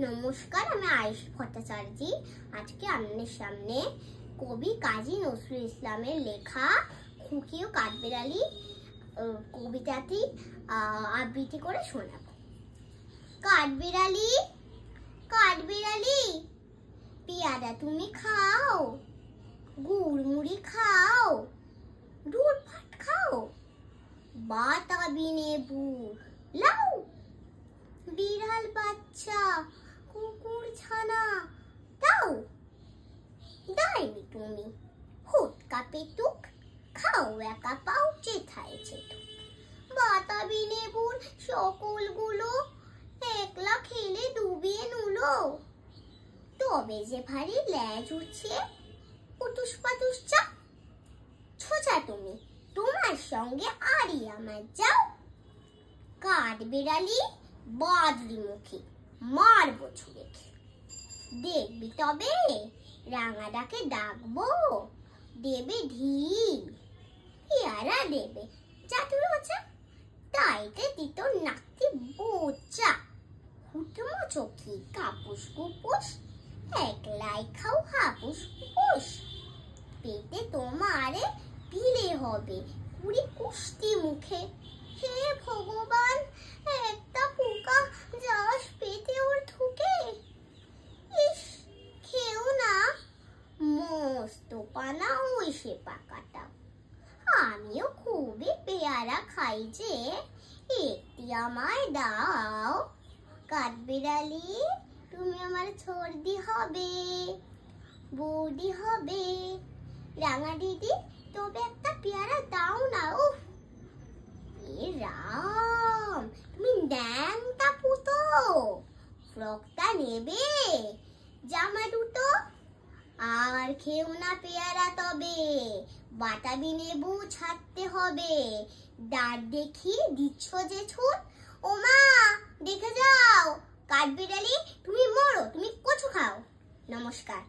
নমস্কার, আমি আয়েশ ভট্টাচার্য। আজকে আপনাদের সামনে কবি কাজী নজরুল ইসলামের লেখা খুকি ও কাঠবিড়ালি কবিতাটি আবৃত্তি করে শোনাব। কাঠবিড়ালি, কাঠবিড়ালি, পেয়ারা তুমি খাও, গুড় মুড়ি খাও, দুধ ভাত খাও, বাতাবি লেবু লাউ, বিড়াল বাচ্চা কুকুর ছানা দাও। দাইনি তুমি হুটকা পেটুক, খাও একা পাও চেথায় চেটুক। বাতাবি লেবুর সকলগুলো একলা খেলে ডুবিয়ে নুলো। তবে যে ভারী ল্যাজ উঠছে উটুস পাটুস চা। ছোচা তুমি, তোমার সঙ্গে আরই আমার যাও। কাঠবিড়ালি বাদলি মুখে মারবো ছুঁড়ে, দেখবি তবে রাঙাটাকে ডাকবো, দেবে ঢিল, পেয়ারা দেবে চাটুর মোচা, তাইতে দিত নাতি বোচা। হুটমো চোখি কাপুস কুপুস, একলাই খাও হাপুস কুপুস। পেটে তোমারে পিলে হবে কুড়ি কুষ্টি মুখে। হে ভগবান, একটা পোকা যাস পেটে ওর ঢুকে। ইস, খেও না, মস্ত পানা ওই সে পাকাটা। আমিও খুবই পেয়ারা খাই যে, একটি আমায় দাও। কাঠবিড়ালি, তুমি আমার সর্দি হবে, বৌদি হবে। রাঙা দিদি, তবে একটা পেয়ারা দাও না। উফ, এ রাম, তুমি ন্যাংটা পুতো, ফ্রকটা নেবে, জামা দুটো। আর খেও না পেয়ারা তবে, বাতাবি লেবু ছাড়তে হবে। দাঁত দেখি দিচ্ছ যে ছুট, ও মা দেখে যাও। কাঠবিড়ালি, তুমি মরো, তুমি কচু খাও। নমস্কার।